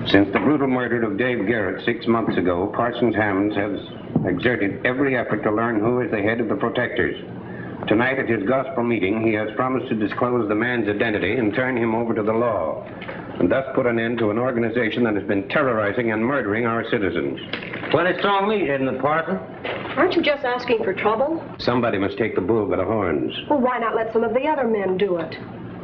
Since the brutal murder of Dave Garrett 6 months ago, Parsons Hammonds has exerted every effort to learn who is the head of the Protectors. Tonight at his gospel meeting, he has promised to disclose the man's identity and turn him over to the law, and thus put an end to an organization that has been terrorizing and murdering our citizens. Plenty strong meat, isn't it, Parson? Aren't you just asking for trouble? Somebody must take the bull by the horns. Well, why not let some of the other men do it?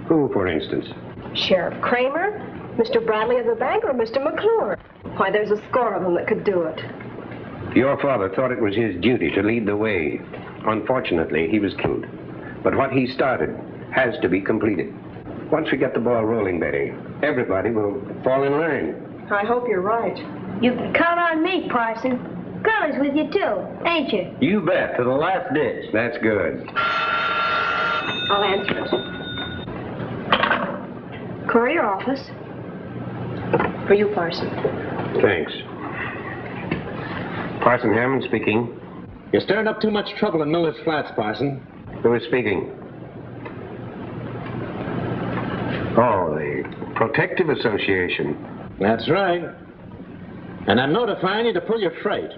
Who, for instance? Sheriff Kramer, Mr. Bradley of the bank, or Mr. McClure? Why, there's a score of them that could do it. Your father thought it was his duty to lead the way. Unfortunately, he was killed. But what he started has to be completed. Once we get the ball rolling, Betty, everybody will fall in line. I hope you're right. You can count on me, Parson. Curly's with you, too, ain't you? You bet, to the last ditch. That's good. I'll answer it. Courier office. For you, Parson. Thanks. Parson Hammond speaking. You're stirring up too much trouble in Miller's Flats, Parson. Who is speaking? Oh, the Protective Association. That's right. And I'm notifying you to pull your freight.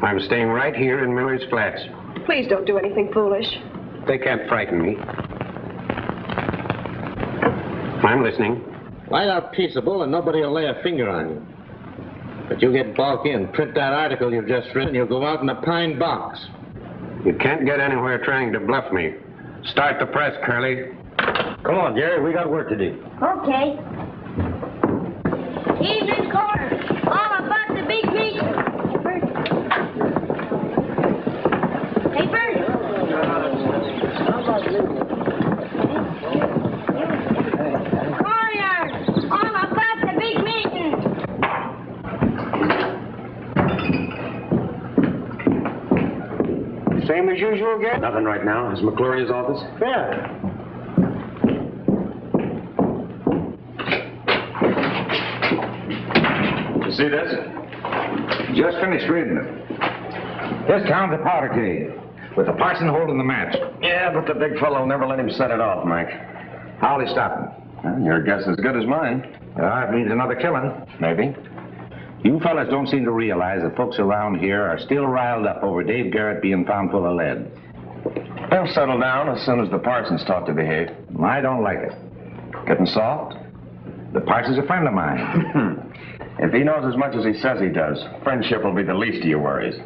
I'm staying right here in Miller's Flats. Please don't do anything foolish. They can't frighten me. I'm listening. Light out peaceable and nobody will lay a finger on you. But you get bulky and print that article you've just written, you'll go out in a pine box. You can't get anywhere trying to bluff me. Start the press, Curly. Come on, Jerry, we got work to do. Okay. Evening corner. All about the big meeting. Hey, Bertie. Courier. All about the big meeting. Same as usual again? Nothing right now. Is McClure in his office? Yeah. You see this? Just finished reading it. This town's a powder keg, with the parson holding the match. Yeah, but the big fellow never let him set it off, Mike. How'll he stop him? Well, your guess is as good as mine. It means another killing. Maybe. You fellas don't seem to realize that folks around here are still riled up over Dave Garrett being found full of lead. They'll settle down as soon as the parson's taught to behave. I don't like it. Getting soft? The parson's a friend of mine. If he knows as much as he says he does, friendship will be the least of your worries.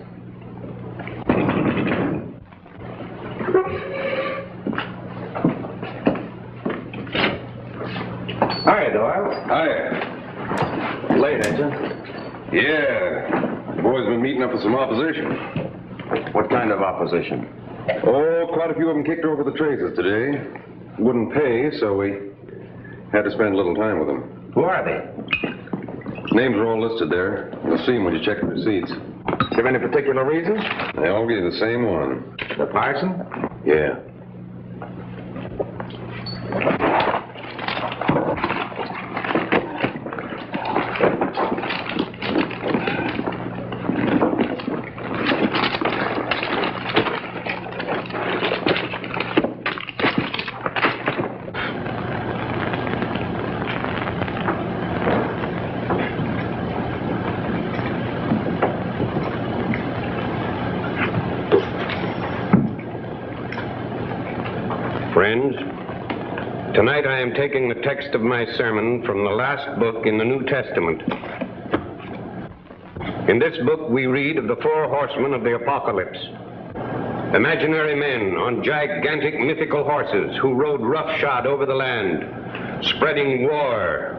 Hiya, Doyle. Hiya. Late, ain't you? Yeah. The boys been meeting up with some opposition. What kind of opposition? Oh, quite a few of them kicked over the traces today. Wouldn't pay, so we had to spend a little time with them. Who are they? Names are all listed there. You'll see them when you check the receipts. Give any particular reason? They all give you the same one. The parson? Yeah. Friends, tonight I am taking the text of my sermon from the last book in the New Testament. In this book we read of the 4 horsemen of the apocalypse. Imaginary men on gigantic mythical horses who rode roughshod over the land, spreading war,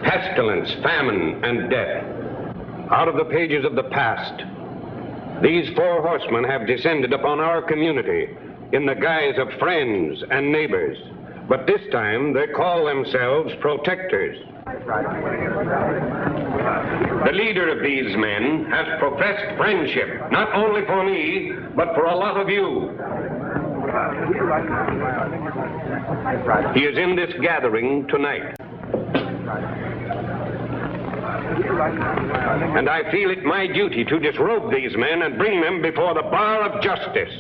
pestilence, famine, and death. Out of the pages of the past, these 4 horsemen have descended upon our community in the guise of friends and neighbors. But this time, they call themselves protectors. The leader of these men has professed friendship, not only for me, but for a lot of you. He is in this gathering tonight. And I feel it my duty to disrobe these men and bring them before the bar of justice.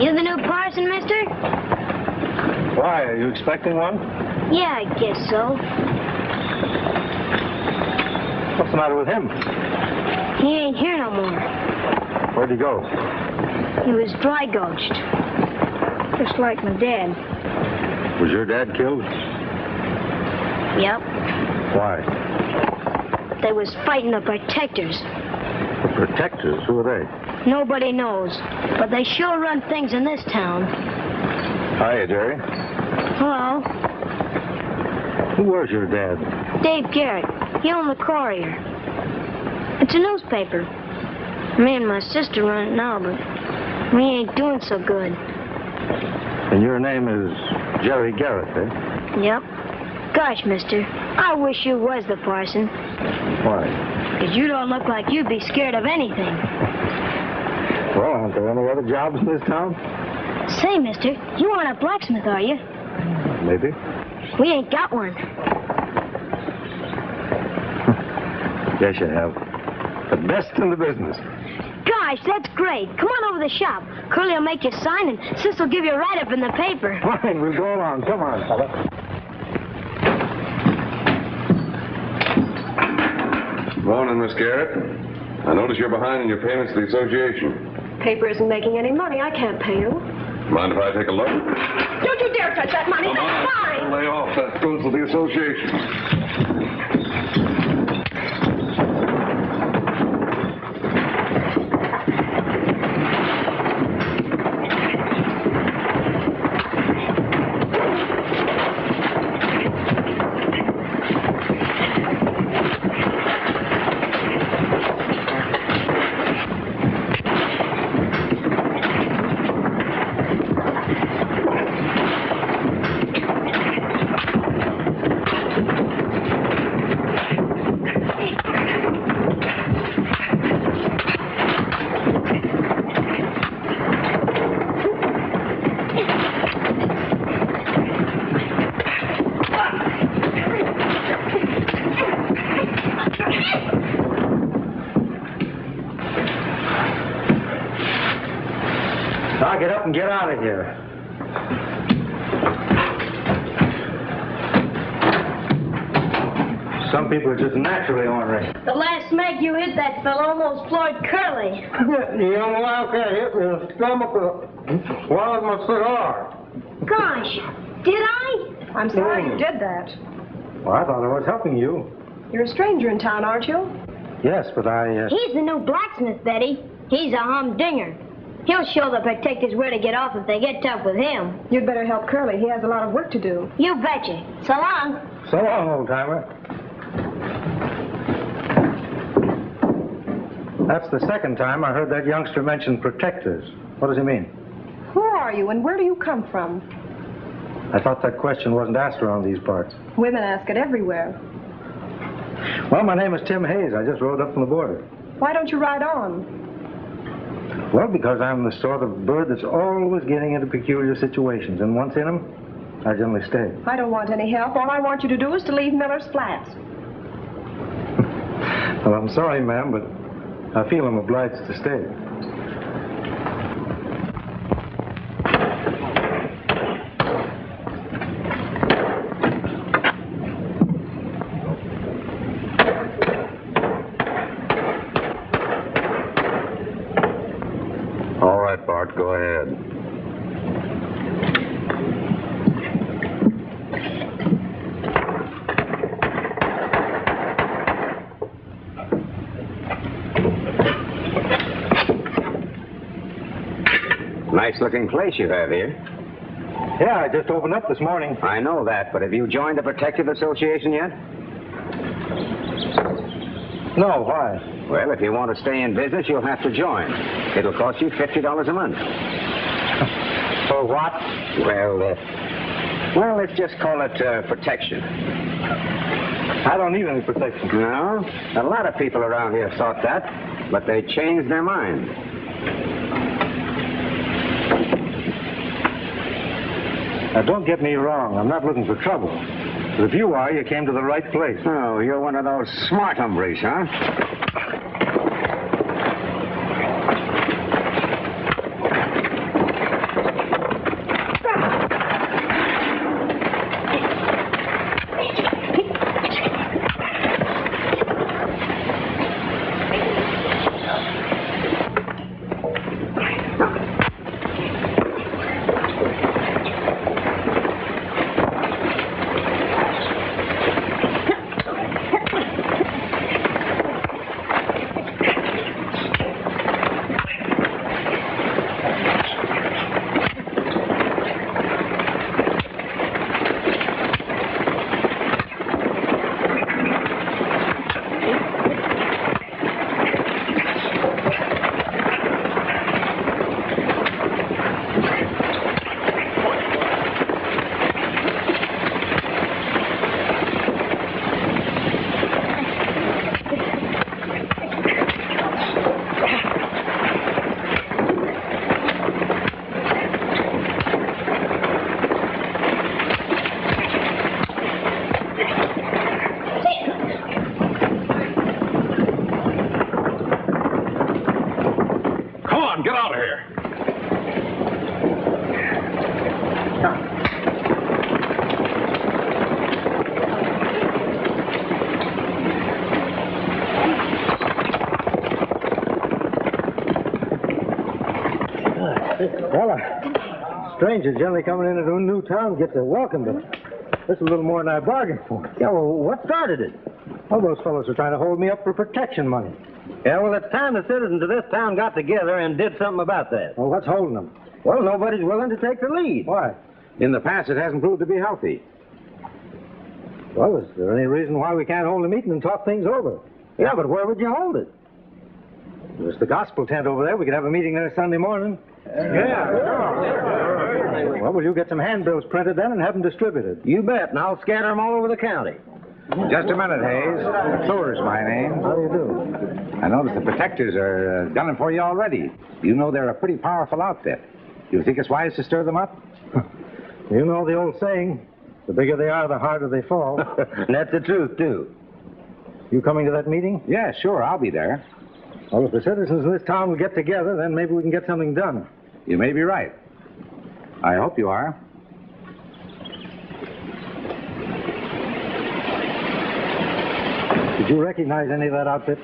You the new parson, mister? Why, are you expecting one? Yeah, I guess so. What's the matter with him? He ain't here no more. Where'd he go? He was dry gulched. Just like my dad. Was your dad killed? Yep. Why? They was fighting the protectors. The protectors? Who are they? Nobody knows. But they sure run things in this town. Hiya, Jerry. Hello. Who was your dad? Dave Garrett. He owned the Courier. It's a newspaper. Me and my sister run it now, but we ain't doing so good. And your name is Jerry Garrett, eh? Yep. Gosh, mister, I wish you was the parson. Why? 'Cause you don't look like you'd be scared of anything. Well, aren't there any other jobs in this town? Say, mister, you aren't a blacksmith, are you? Maybe. We ain't got one. Yes, you have. The best in the business. Gosh, that's great. Come on over to the shop. Curly will make you sign, and Sis will give you a write-up in the paper. Fine, we'll go along. Come on, fella. Morning, Miss Garrett. I notice you're behind in your payments to the association. Paper isn't making any money. I can't pay you. Mind if I take a look? Don't you dare touch that money. That's mine. Lay off. That goes to the association. Now get up and get out of here. Some people are just naturally ornery. The last smack you hit that fellow almost floored Curly. The young wildcat hit me in the stomach while my cigar. Gosh, did I? I'm sorry you did that. Well, I thought I was helping you. You're a stranger in town, aren't you? Yes, but I... He's the new blacksmith, Betty. He's a humdinger. He'll show the protectors where to get off if they get tough with him. You'd better help Curly. He has a lot of work to do. You betcha. So long. So long, old-timer. That's the second time I heard that youngster mention protectors. What does he mean? Who are you and where do you come from? I thought that question wasn't asked around these parts. Women ask it everywhere. Well, my name is Tim Hayes. I just rode up from the border. Why don't you ride on? Well, because I'm the sort of bird that's always getting into peculiar situations, and once in them, I generally stay. I don't want any help. All I want you to do is to leave Miller's Flats. Well, I'm sorry, ma'am, but I feel I'm obliged to stay. Nice-looking place you have here. Yeah, I just opened up this morning. I know that, but have you joined the Protective Association yet? No, why? Well, if you want to stay in business, you'll have to join. It'll cost you $50 a month. For what? Well, let's just call it protection. I don't need any protection. No? A lot of people around here thought that, but they changed their mind. Now, don't get me wrong. I'm not looking for trouble. But if you are, you came to the right place. Oh, you're one of those smart hombres, huh? Get out of here. Well, a stranger generally coming into a new town gets a welcome, but this is a little more than I bargained for. Yeah, well, what started it? All those fellows are trying to hold me up for protection money. Yeah, well, it's time the citizens of this town got together and did something about that. Well, what's holding them? Well, nobody's willing to take the lead. Why? In the past, it hasn't proved to be healthy. Well, is there any reason why we can't hold a meeting and talk things over? Yeah, but where would you hold it? There's the gospel tent over there. We could have a meeting there Sunday morning. Well, will you get some handbills printed then and have them distributed? You bet, and I'll scatter them all over the county. Just a minute, Hayes. McClure's my name. How do you do? I notice the protectors are gunning for you already. You know they're a pretty powerful outfit. You think it's wise to stir them up? You know the old saying, the bigger they are, the harder they fall. And that's the truth, too. You coming to that meeting? Yeah, sure, I'll be there. Well, if the citizens of this town will get together, then maybe we can get something done. You may be right. I hope you are. Did you recognize any of that outfit?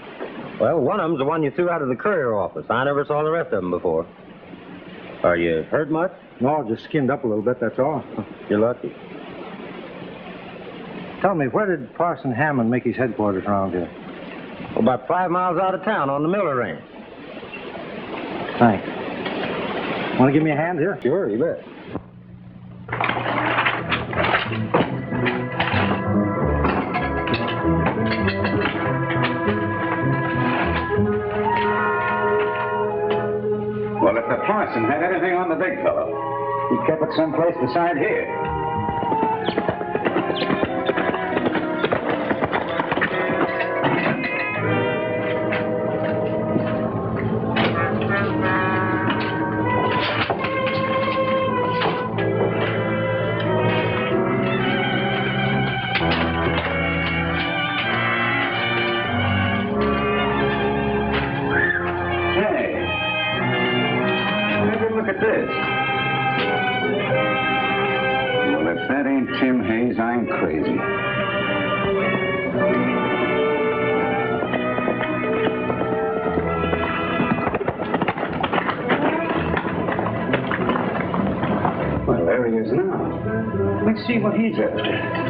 Well, one of them's the one you threw out of the courier office. I never saw the rest of them before. Are you hurt much? No, just skinned up a little bit, that's all. You're lucky. Tell me, where did Parson Hammond make his headquarters around here? Well, about 5 miles out of town on the Miller Ranch. Thanks. Want to give me a hand here? Sure, you bet. Well, if the parson had anything on the big fellow, he kept it someplace beside here. Tim Hayes, I'm crazy. Well, there he is now. Let's see what he's after.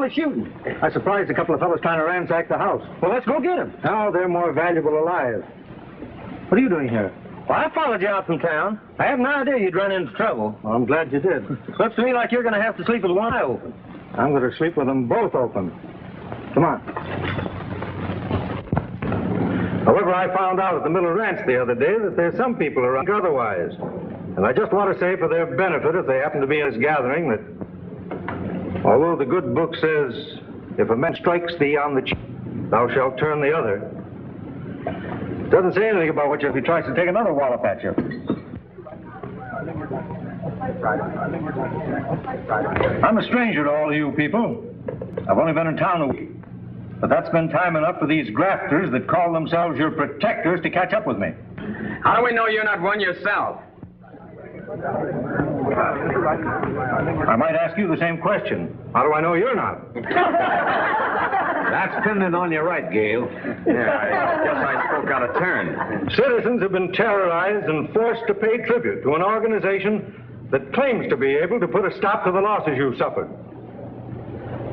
was shooting. I surprised a couple of fellows trying to ransack the house. Well, let's go get them. Now they're more valuable alive. What are you doing here? Well, I followed you out from town. I had no idea you'd run into trouble. Well, I'm glad you did. Looks to me like you're going to have to sleep with one eye open. I'm going to sleep with them both open. Come on. However, I found out at the Miller Ranch the other day that there's some people around otherwise. And I just want to say for their benefit, if they happen to be in this gathering, that although the good book says, if a man strikes thee on the cheek, thou shalt turn the other, it doesn't say anything about what if he tries to take another wallop at you. I'm a stranger to all of you people. I've only been in town a week. But that's been time enough for these grafters that call themselves your protectors to catch up with me. How do we know you're not one yourself? I might ask you the same question. How do I know you're not? That's pinning it on you right, Gale. Yeah, I guess I spoke out of turn. Citizens have been terrorized and forced to pay tribute to an organization that claims to be able to put a stop to the losses you've suffered.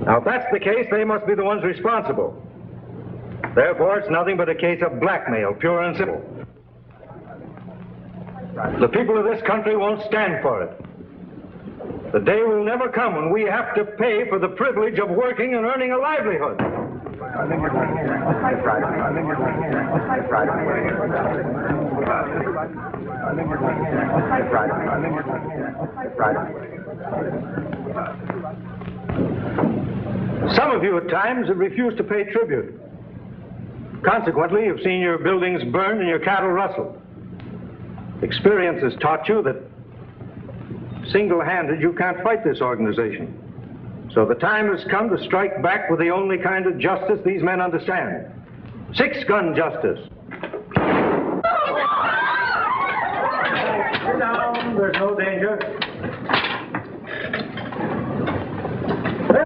Now, if that's the case, they must be the ones responsible. Therefore, it's nothing but a case of blackmail, pure and simple. The people of this country won't stand for it. The day will never come when we have to pay for the privilege of working and earning a livelihood. Some of you at times have refused to pay tribute. Consequently, you've seen your buildings burned and your cattle rustled. Experience has taught you that single-handed you can't fight this organization. So the time has come to strike back with the only kind of justice these men understand. Six-gun justice. Sit down, there's no danger.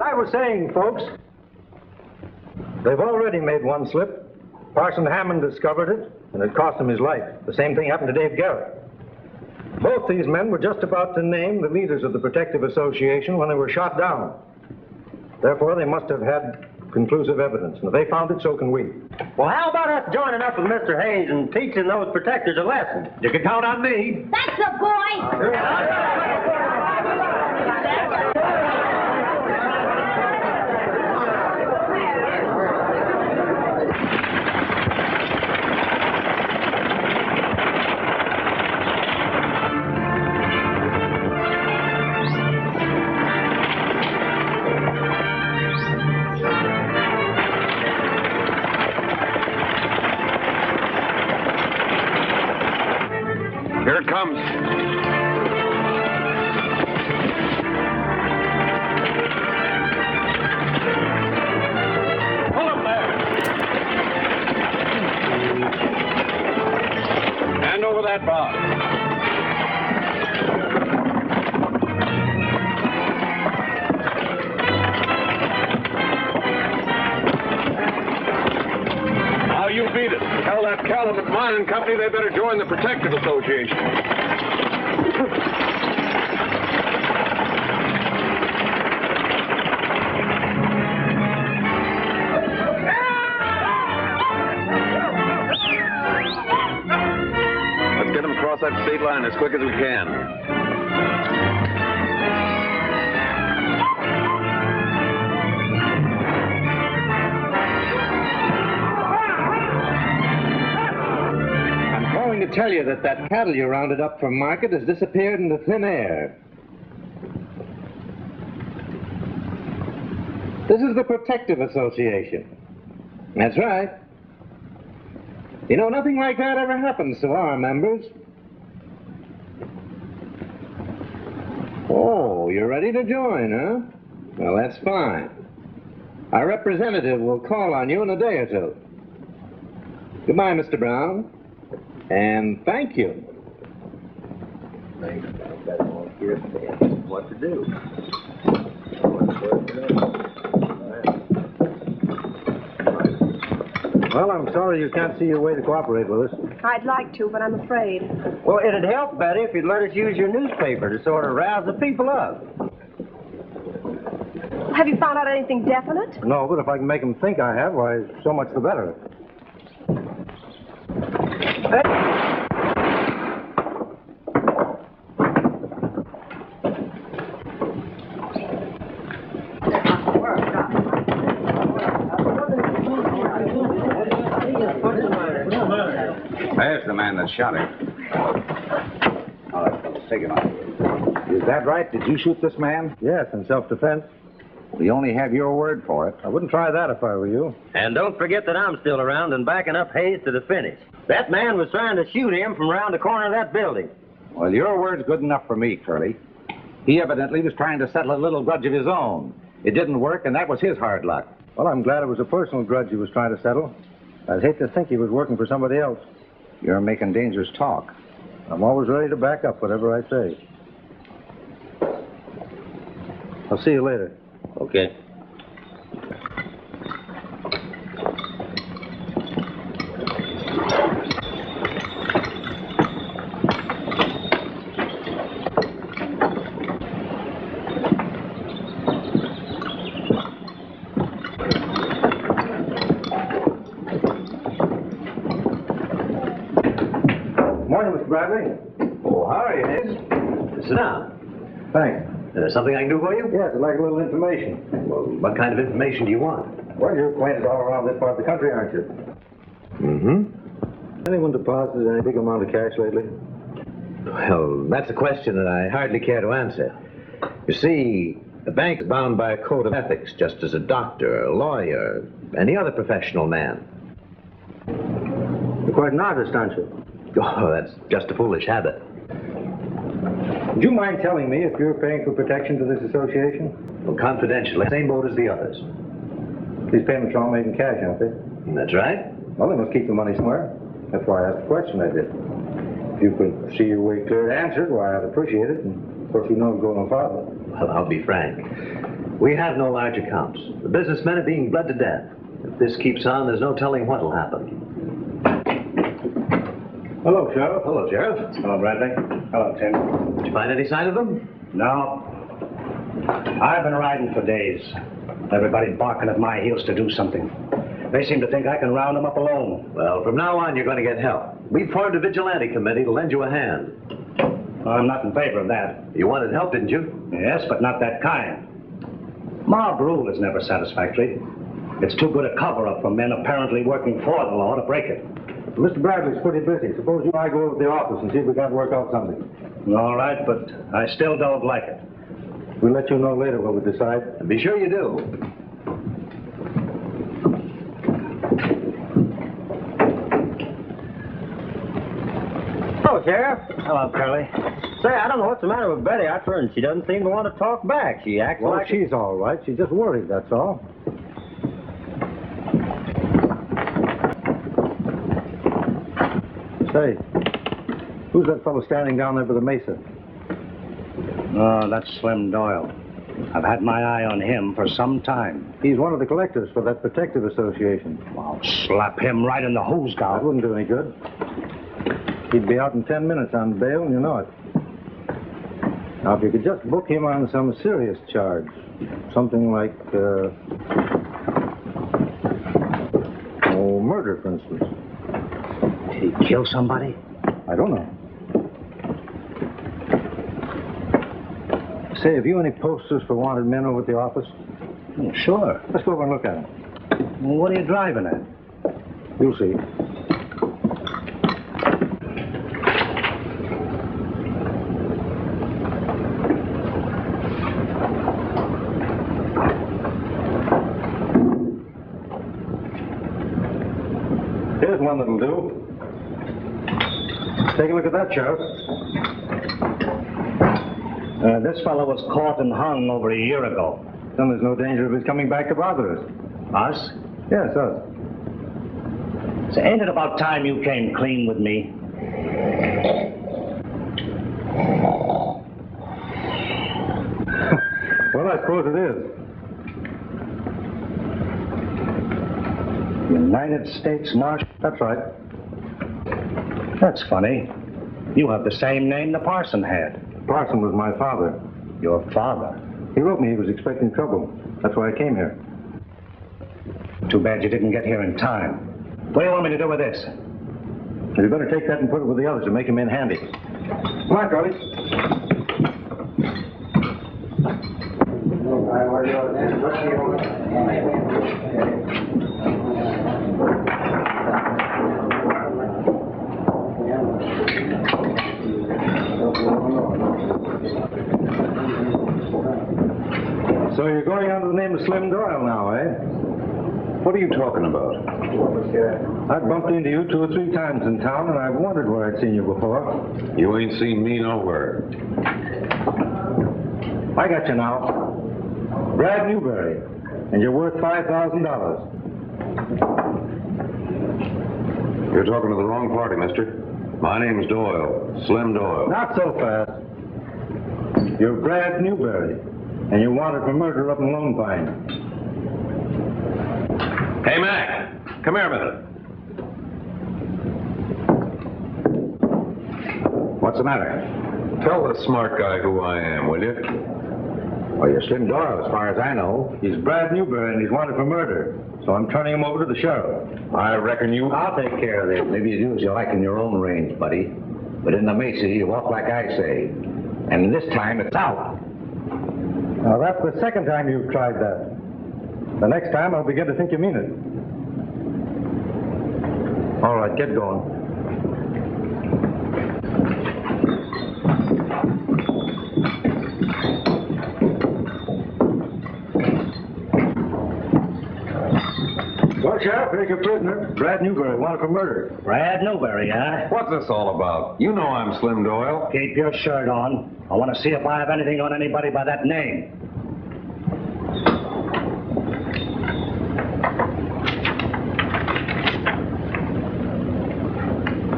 I was saying, folks, they've already made one slip. Parson Hammond discovered it, and it cost him his life. The same thing happened to Dave Garrett. Both these men were just about to name the leaders of the Protective Association when they were shot down. Therefore, they must have had conclusive evidence. And if they found it, so can we. Well, how about us joining up with Mr. Hayes and teaching those protectors a lesson? You can count on me. That's the boy! Here it comes. Pull him there. Hand over that bar. Now you beat it. Tell that Calumet Mining Company they better join the Protective Association. Let's get them across that state line as quick as we can. To tell you that cattle you rounded up for market has disappeared into thin air. This is the Protective Association. That's right. You know, nothing like that ever happens to our members. Oh, you're ready to join, huh? Well, that's fine. Our representative will call on you in a day or two. Goodbye, Mr. Brown. And thank you. What to do? Well, I'm sorry you can't see your way to cooperate with us. I'd like to, but I'm afraid. Well, it'd help, Betty, if you'd let us use your newspaper to sort of rouse the people up. Have you found out anything definite? No, but if I can make him think I have, why, so much the better. There's the man that shot him. All right, fellas, take him out. Is that right? Did you shoot this man? Yes, in self-defense. We only have your word for it. I wouldn't try that if I were you. And don't forget that I'm still around and backing up Hayes to the finish. That man was trying to shoot him from around the corner of that building. Well, your word's good enough for me, Curly. He evidently was trying to settle a little grudge of his own. It didn't work, and that was his hard luck. Well, I'm glad it was a personal grudge he was trying to settle. I'd hate to think he was working for somebody else. You're making dangerous talk. I'm always ready to back up whatever I say. I'll see you later. Okay. Morning, Mr. Bradley. Oh, how are you, Hayes? Sit down. Thanks. Is there something I can do for you? Yes, I'd like a little information. Well, what kind of information do you want? Well, you're acquainted all around this part of the country, aren't you? Mm-hmm. Anyone deposited any big amount of cash lately? Well, that's a question that I hardly care to answer. You see, the bank is bound by a code of ethics, just as a doctor, a lawyer, any other professional man. You're quite an artist, aren't you? Oh, that's just a foolish habit. Would you mind telling me if you're paying for protection to this association? Well, confidentially, same boat as the others. These payments are all made in cash, aren't they? That's right. Well, they must keep the money somewhere. That's why I asked the question I did. If you could see your way clear to answer it, why, I'd appreciate it. And, of course, you know it'll go no farther. Well, I'll be frank. We have no large accounts. The businessmen are being bled to death. If this keeps on, there's no telling what'll happen. Hello, Sheriff. Hello, Sheriff. Hello, Bradley. Hello, Tim. Did you find any sign of them? No. I've been riding for days. Everybody barking at my heels to do something. They seem to think I can round them up alone. Well, from now on, you're going to get help. We formed a vigilante committee to lend you a hand. I'm not in favor of that. You wanted help, didn't you? Yes, but not that kind. Mob rule is never satisfactory. It's too good a cover-up for men apparently working for the law to break it. Mr. Bradley's pretty busy. Suppose you and I go over to the office and see if we can't work out something. All right, but I still don't like it. We'll let you know later what we decide. And be sure you do. Hello, Sheriff. Hello, Curly. Say, I don't know what's the matter with Betty. I turned. She doesn't seem to want to talk back. She acts Well, like... she's all right. She's just worried, that's all. Say, who's that fellow standing down there by the mesa? Oh, that's Slim Doyle. I've had my eye on him for some time. He's one of the collectors for that protective association. I'll slap him right in the hose That gown. wouldn't do any good. He'd be out in 10 minutes on bail, and you know it. Now, if you could just book him on some serious charge, something like, murder, for instance. Did he kill somebody? I don't know. Say, have you any posters for wanted men over at the office? Oh, sure. Let's go over and look at them. Well, what are you driving at? You'll see. Here's one that'll do. Take a look at that, Sheriff. This fellow was caught and hung over a year ago. Then there's no danger of his coming back to bother us. Us? Yes, us. So ain't it about time you came clean with me? Well, I suppose it is. United States Marshal? That's right. That's funny. You have the same name the parson had. Parson was my father. Your father? He wrote me he was expecting trouble. That's why I came here. Too bad you didn't get here in time. What do you want me to do with this? You better take that and put it with the others and make him in handy. Come on, Charlie. So you're going under the name of Slim Doyle now, eh? What are you talking about? I've bumped into you 2 or 3 times in town, and I've wondered where I'd seen you before. You ain't seen me nowhere. I got you now. Brad Newberry, and you're worth $5,000. You're talking to the wrong party, mister. My name's Doyle, Slim Doyle. Not so fast. You're Brad Newberry, and you're wanted for murder up in Lone Pine. Hey, Mac, come here a minute. What's the matter? Tell the smart guy who I am, will you? Well, you're Slim Doyle, as far as I know. He's Brad Newberry, and he's wanted for murder. So I'm turning him over to the sheriff. I reckon you... I'll take care of that. Maybe you do as you like in your own range, buddy. But in the mesa, you walk like I say. And this time, it's out. Now, that's the second time you've tried that. The next time, I'll begin to think you mean it. All right, get going. Well, Sheriff, here's your prisoner, Brad Newberry, wanted for murder. Brad Newberry, huh? What's this all about? You know I'm Slim Doyle. Keep your shirt on. I want to see if I have anything on anybody by that name.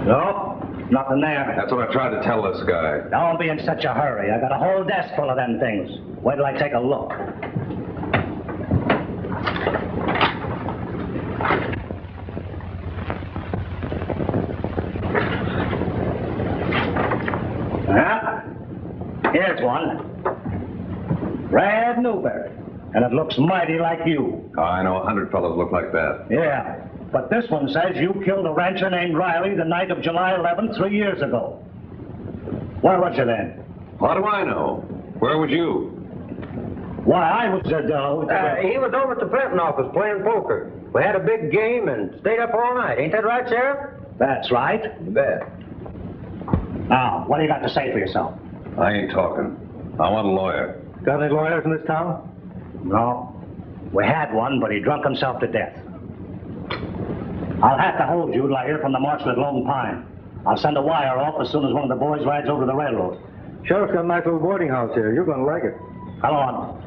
No, nothing there. That's what I tried to tell this guy. Don't be in such a hurry. I got a whole desk full of them things. Wait till I take a look. Here's one. Brad Newberry. And it looks mighty like you. I know 100 fellows look like that. Yeah. But this one says you killed a rancher named Riley the night of July 11th, 3 years ago. Where was you then? How do I know? Where was you? Why, I was he was over at the printing office playing poker. We had a big game and stayed up all night. Ain't that right, Sheriff? That's right. You bet. Now, what do you got to say for yourself? I ain't talking. I want a lawyer. Got any lawyers in this town? No. We had one, but he drunk himself to death. I'll have to hold you till I hear from the marshal at Lone Pine. I'll send a wire off as soon as one of the boys rides over to the railroad. Sheriff's got a nice little boarding house here. You're going to like it. Come on.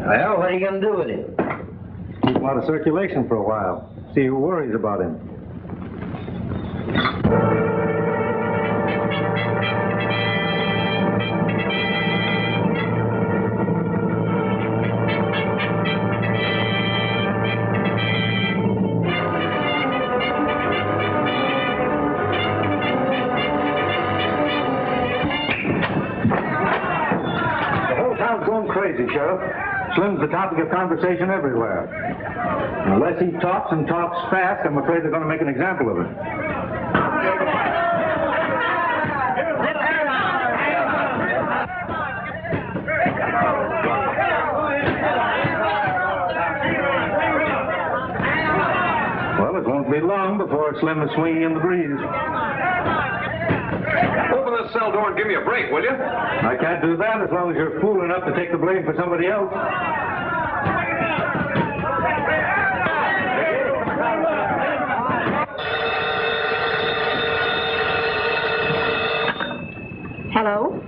Well, what are you going to do with him? Keep him out of circulation for a while. See who worries about him. The whole town's going crazy, Sheriff. Slim's the topic of conversation everywhere. Unless he talks and talks fast, I'm afraid they're going to make an example of him. Well, it won't be long before Slim is swinging in the breeze. Open this cell door and give me a break, will you? I can't do that as long as you're fool enough to take the blame for somebody else. Hello?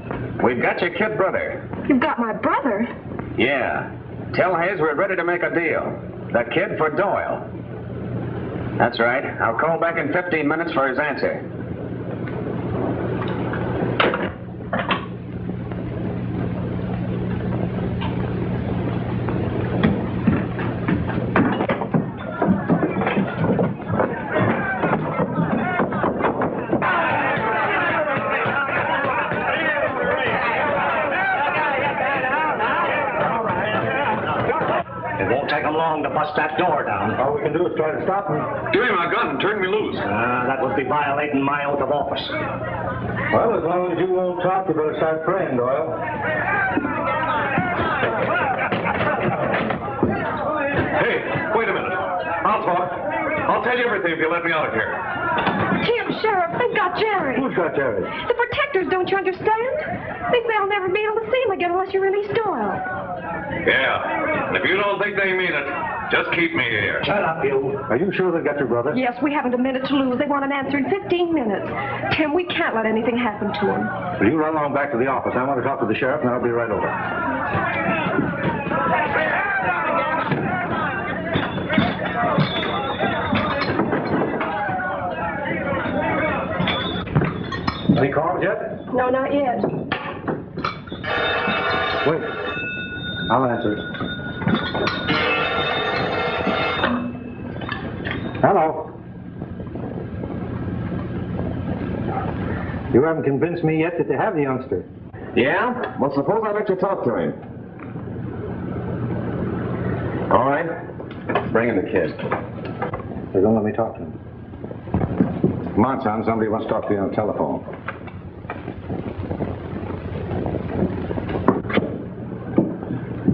We've got your kid brother. You've got my brother? Yeah. Tell Hayes we're ready to make a deal. The kid for Doyle. That's right. I'll call back in 15 minutes for his answer. It won't take them long to bust that door down. All we can do is try to stop him. Give me my gun and turn me loose. That would be violating my oath of office. Well, as long as you won't talk, you better start praying, Doyle. Hey, wait a minute. I'll talk. I'll tell you everything if you let me out of here. Tim, Sheriff, they've got Jerry. Who's got Jerry? The protectors, don't you understand? Think they'll never be able to see him again unless you release Doyle. Yeah. If you don't think they mean it, just keep me here. Shut up, you. Are you sure they've got your brother? Yes, we haven't a minute to lose. They want an answer in 15 minutes. Tim, we can't let anything happen to him. Well, you run along back to the office. I want to talk to the sheriff, and I'll be right over. Any calls yet? No, not yet. Wait. I'll answer it. Hello. You haven't convinced me yet that they have the youngster. Yeah? Well, suppose I let you talk to him. All right. Bring in the kid. They don't let me talk to him. Come on, son. Somebody wants to talk to you on the telephone.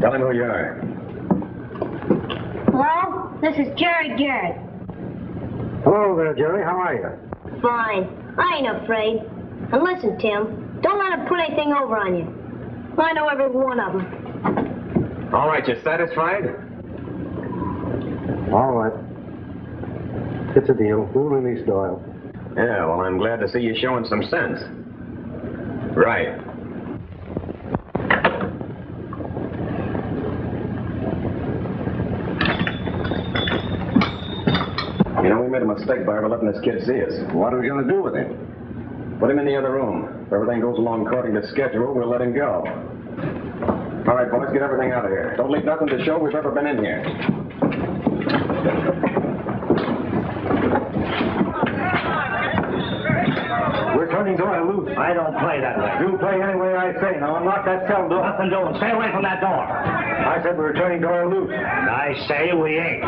Tell him who you are. Hello? This is Jerry Garrett. Hello there, Jerry. How are you? Fine. I ain't afraid. And listen, Tim, don't let him put anything over on you. I know every one of them. All right, you satisfied? All right. It's a deal. We'll release Doyle. Yeah, well, I'm glad to see you showing some sense. Right. You know, we made a mistake by letting this kid see us. What are we going to do with him? Put him in the other room. If everything goes along according to schedule, we'll let him go. All right, boys, get everything out of here. Don't leave nothing to show we've ever been in here. We're turning Doyle loose. I don't play that way. You play any way I say. Now unlock that cell door. Nothing doing. Stay away from that door. I said we're turning Doyle loose. And I say we ain't.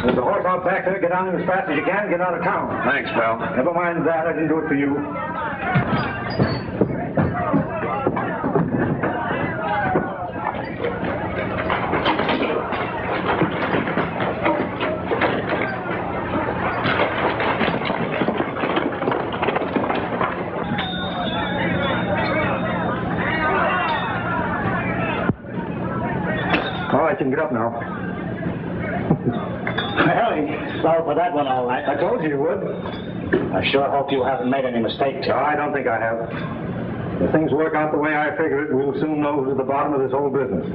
There's a horse out back there. Get on him as fast as you can. Get out of town. Thanks, pal. Never mind that. I didn't do it for you. All right, you can get up now. Well, he fell for that one all right. I told you you would. I sure hope you haven't made any mistakes. No, I don't think I have. If things work out the way I figure it, we'll soon know who's at the bottom of this whole business.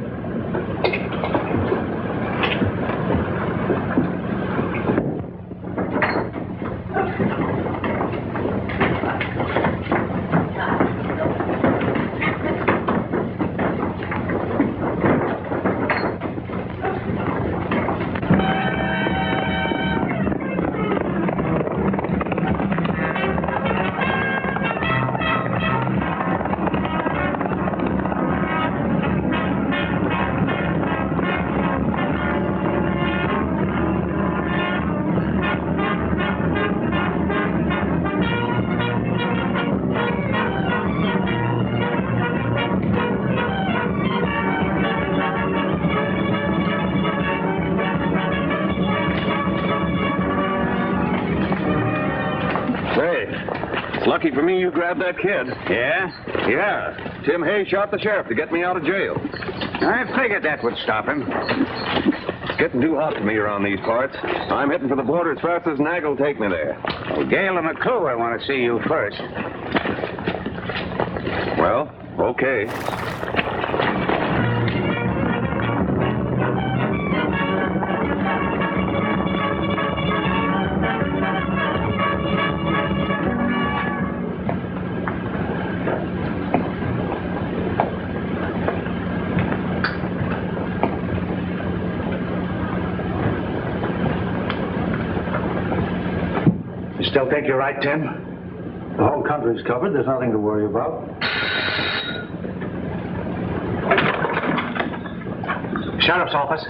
Lucky for me you grabbed that kid. Yeah? Yeah. Tim Hayes shot the sheriff to get me out of jail. I figured that would stop him. It's getting too hot for me around these parts. I'm heading for the border as fast as Nag will take me there. Well, Gale and McCluer want to see you first. Well, okay. still think you're right, Tim? The whole country's covered. There's nothing to worry about. Sheriff's office.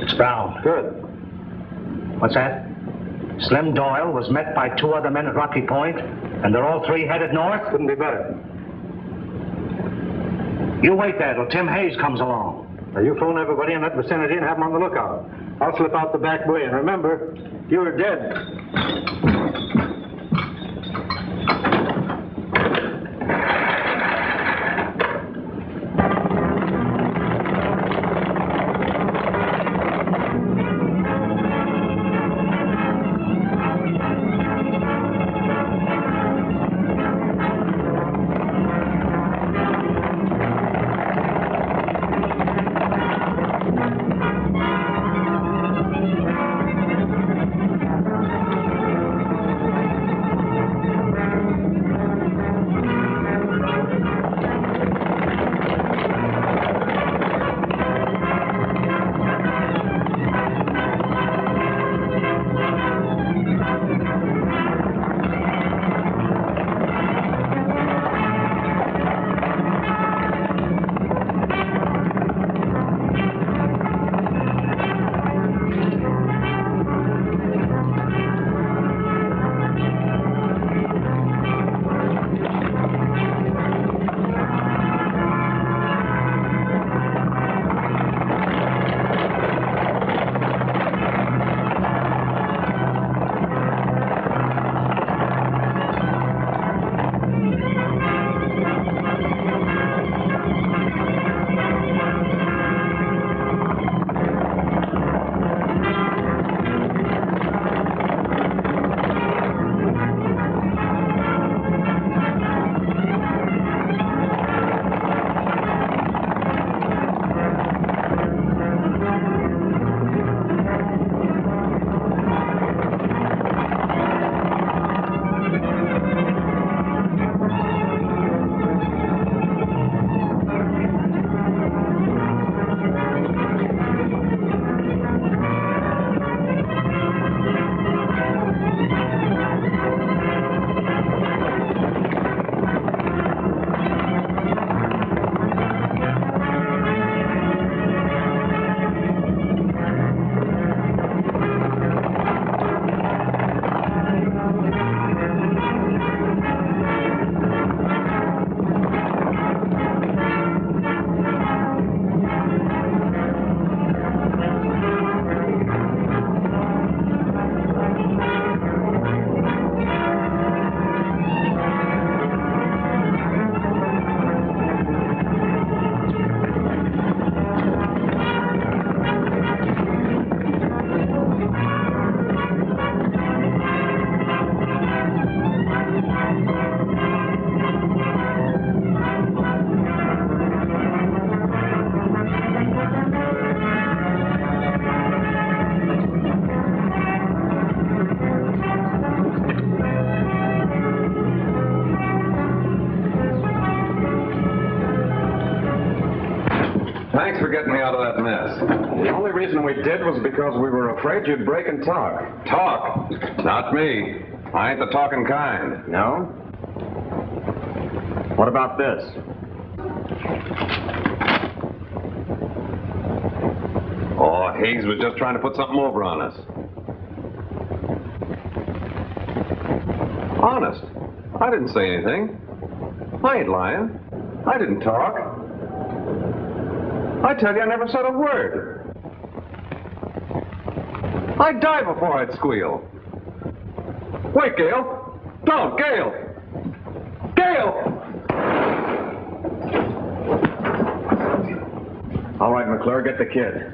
It's Brown. Good. What's that? Slim Doyle was met by 2 other men at Rocky Point, and they're all 3 headed north? Couldn't be better. You wait there till Tim Hayes comes along. Now, you phone everybody in that vicinity and have them on the lookout. I'll slip out the back way, and remember, you're dead. Thanks for getting me out of that mess. The only reason we did was because we were afraid you'd break and talk. Talk? Not me. I ain't the talking kind. No? What about this? Oh, Higgs was just trying to put something over on us. Honest. I didn't say anything. I ain't lying. I didn't talk. I tell you, I never said a word. I'd die before I'd squeal. Wait, Gail. Don't, Gail. Gail! All right, McClure, get the kid.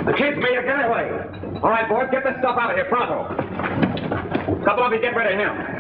The kid's made a getaway. All right, boys, get this stuff out of here, pronto. Couple of you get rid of him.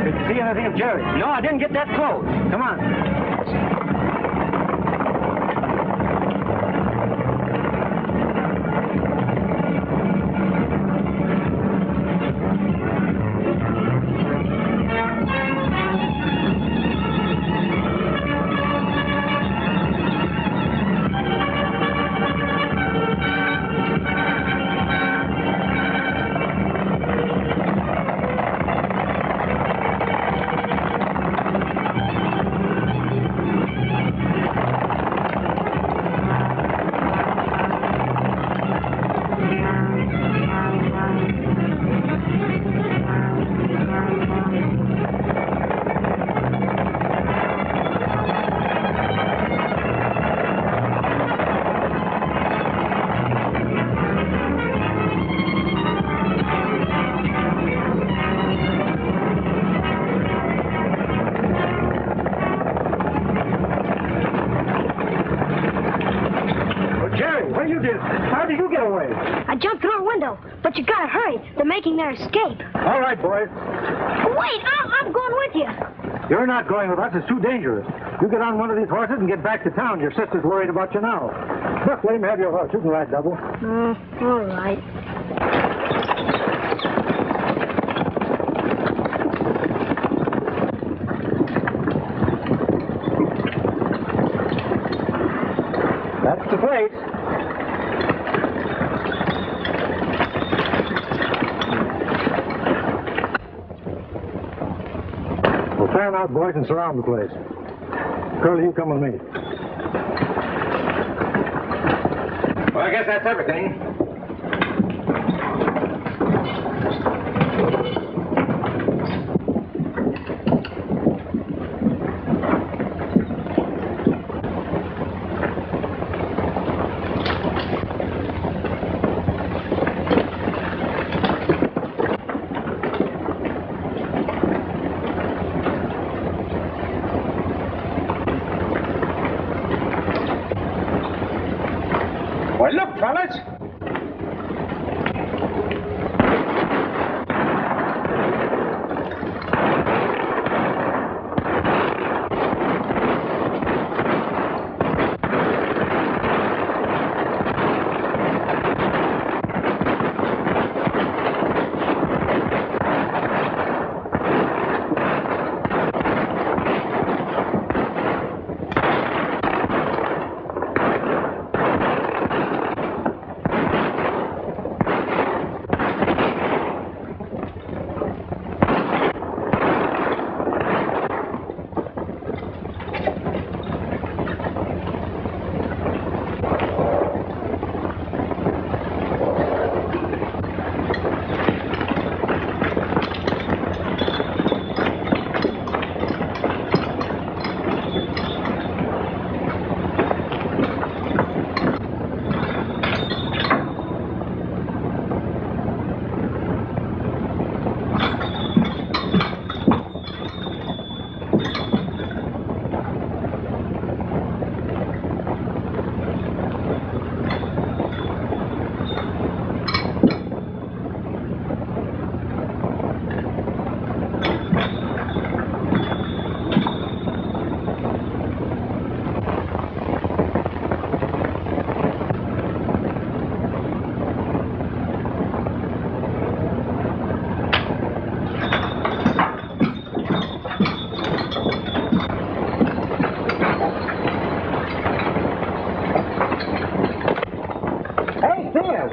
Did you see anything of Jerry? No, I didn't get that close. Come on. How did you get away? I jumped through a window, but you gotta hurry. They're making their escape. All right, boys. Wait, I'm going with you. You're not going with us. It's too dangerous. You get on one of these horses and get back to town. Your sister's worried about you now. Look, let him have your horse. You can ride double. All right. That's the place. We'll fan out, boys, and surround the place. Curly, you come with me. Well, I guess that's everything. Well, look, fellas.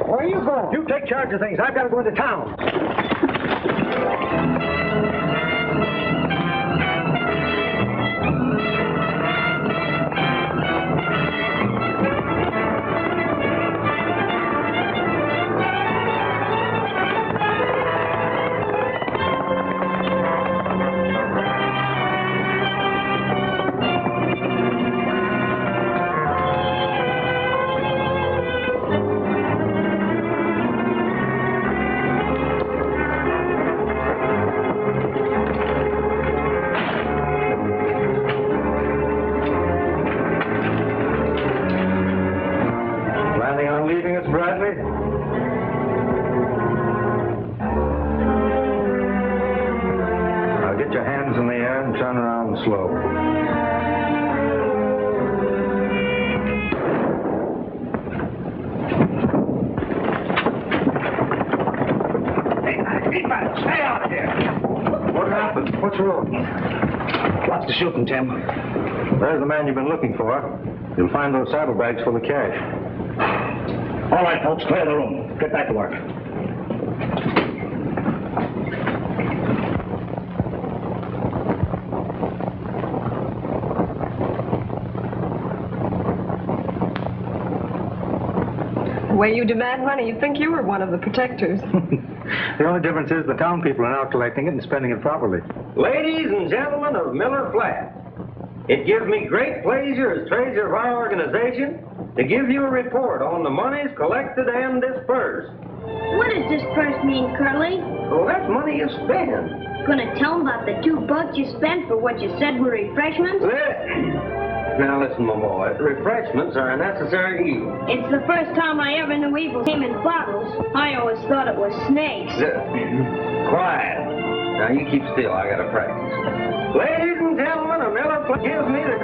Where are you going? You take charge of things. I've got to go into town. hands in the air and turn around slow. Stay out of here! What happened? What's wrong? Watch the shooting, Tim. There's the man you've been looking for. You'll find those saddlebags full of cash. All right, folks, clear the room. Get back to work. The way you demand money, you'd think you were one of the protectors. The only difference is the town people are now collecting it and spending it properly. Ladies and gentlemen of Miller Flat, it gives me great pleasure as treasurer of our organization to give you a report on the monies collected and dispersed. What does this purse mean, Curly? Well, that's money you spend. Gonna tell 'em about the $2 you spent for what you said were refreshments? Now listen, my boy, refreshments are a necessary evil. It's the first time I ever knew evil came in bottles. I always thought it was snakes. Quiet. Now you keep still, I gotta practice. Ladies and gentlemen, a Miller gives me the